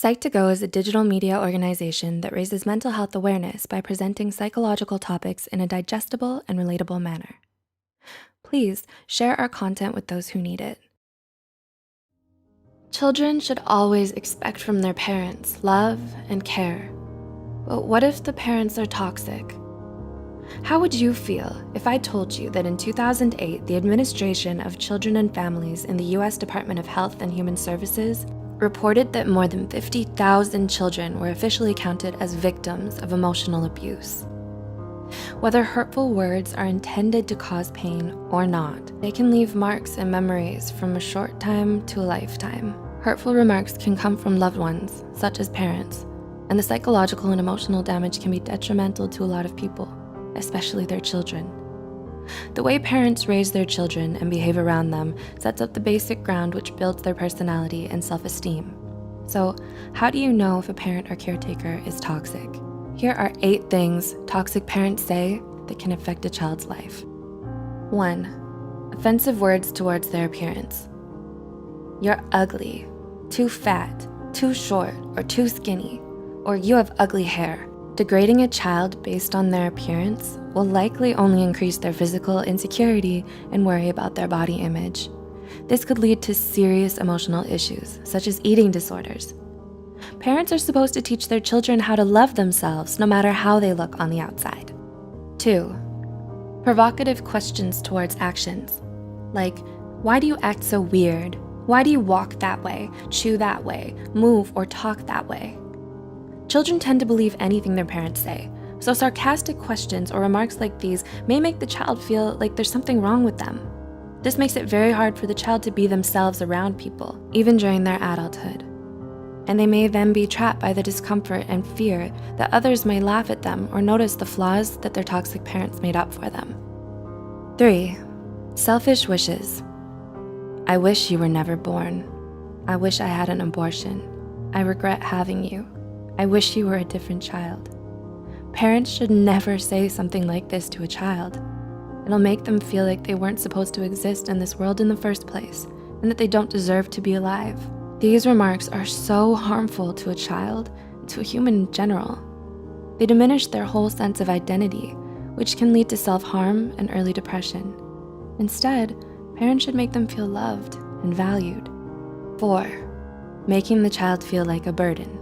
Psych2Go is a digital media organization that raises mental health awareness by presenting psychological topics in a digestible and relatable manner. Please share our content with those who need it. Children should always expect from their parents love and care. But what if the parents are toxic? How would you feel if I told you that in 2008, the Administration of Children and Families in the US Department of Health and Human Services reported that more than 50,000 children were officially counted as victims of emotional abuse? Whether hurtful words are intended to cause pain or not, they can leave marks and memories from a short time to a lifetime. Hurtful remarks can come from loved ones, such as parents, and the psychological and emotional damage can be detrimental to a lot of people, especially their children. The way parents raise their children and behave around them sets up the basic ground which builds their personality and self-esteem. So, how do you know if a parent or caretaker is toxic? Here are 8 things toxic parents say that can affect a child's life. 1. Offensive words towards their appearance. You're ugly, too fat, too short, or too skinny, or you have ugly hair. Degrading a child based on their appearance will likely only increase their physical insecurity and worry about their body image. This could lead to serious emotional issues, such as eating disorders. Parents are supposed to teach their children how to love themselves no matter how they look on the outside. 2. Provocative questions towards actions, like, why do you act so weird? Why do you walk that way, chew that way, move or talk that way? Children tend to believe anything their parents say, so sarcastic questions or remarks like these may make the child feel like there's something wrong with them. This makes it very hard for the child to be themselves around people, even during their adulthood. And they may then be trapped by the discomfort and fear that others may laugh at them or notice the flaws that their toxic parents made up for them. 3. Selfish wishes. I wish you were never born. I wish I had an abortion. I regret having you. I wish you were a different child. Parents should never say something like this to a child. It'll make them feel like they weren't supposed to exist in this world in the first place, and that they don't deserve to be alive. These remarks are so harmful to a child, and to a human in general. They diminish their whole sense of identity, which can lead to self-harm and early depression. Instead, parents should make them feel loved and valued. 4. Making the child feel like a burden.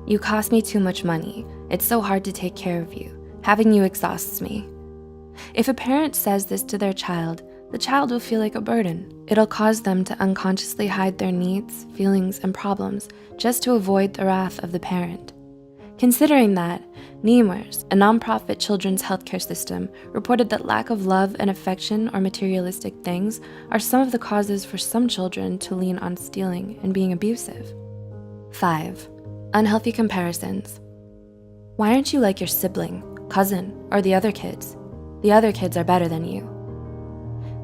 You cost me too much money. It's so hard to take care of you. Having you exhausts me. If a parent says this to their child, the child will feel like a burden. It'll cause them to unconsciously hide their needs, feelings, and problems just to avoid the wrath of the parent. Considering that, NEMRS, a nonprofit children's healthcare system, reported that lack of love and affection or materialistic things are some of the causes for some children to lean on stealing and being abusive. 5. Unhealthy comparisons. Why aren't you like your sibling, cousin, or the other kids? The other kids are better than you.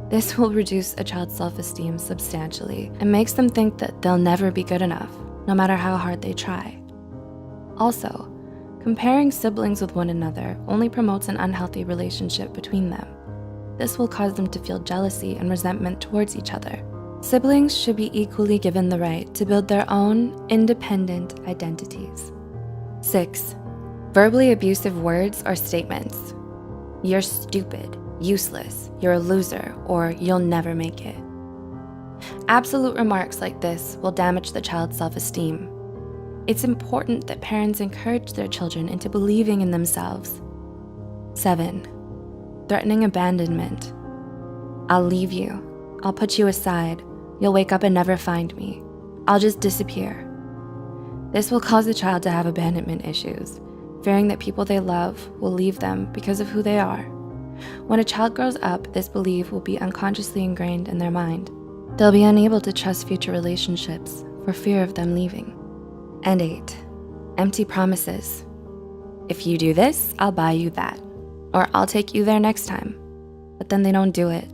This will reduce a child's self-esteem substantially and makes them think that they'll never be good enough, no matter how hard they try. Also, comparing siblings with one another only promotes an unhealthy relationship between them. This will cause them to feel jealousy and resentment towards each other. Siblings should be equally given the right to build their own independent identities. 6. Verbally abusive words or statements. You're stupid, useless, you're a loser, or you'll never make it. Absolute remarks like this will damage the child's self-esteem. It's important that parents encourage their children into believing in themselves. 7. Threatening abandonment. I'll leave you. I'll put you aside. You'll wake up and never find me. I'll just disappear. This will cause the child to have abandonment issues, fearing that people they love will leave them because of who they are. When a child grows up, this belief will be unconsciously ingrained in their mind. They'll be unable to trust future relationships for fear of them leaving. And 8. Empty promises. If you do this, I'll buy you that, or I'll take you there next time. But then they don't do it.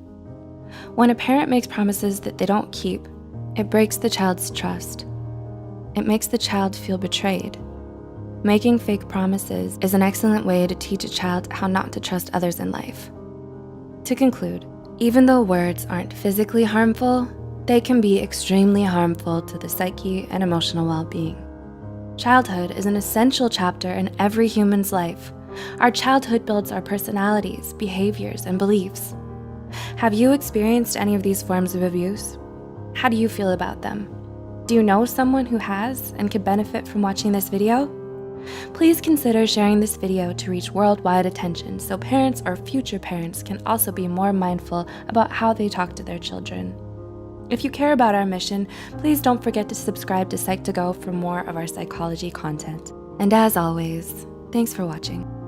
When a parent makes promises that they don't keep, it breaks the child's trust. It makes the child feel betrayed. Making fake promises is an excellent way to teach a child how not to trust others in life. To conclude, even though words aren't physically harmful, they can be extremely harmful to the psyche and emotional well-being. Childhood is an essential chapter in every human's life. Our childhood builds our personalities, behaviors, and beliefs. Have you experienced any of these forms of abuse? How do you feel about them? Do you know someone who has and could benefit from watching this video? Please consider sharing this video to reach worldwide attention so parents or future parents can also be more mindful about how they talk to their children. If you care about our mission, please don't forget to subscribe to Psych2Go for more of our psychology content. And as always, thanks for watching.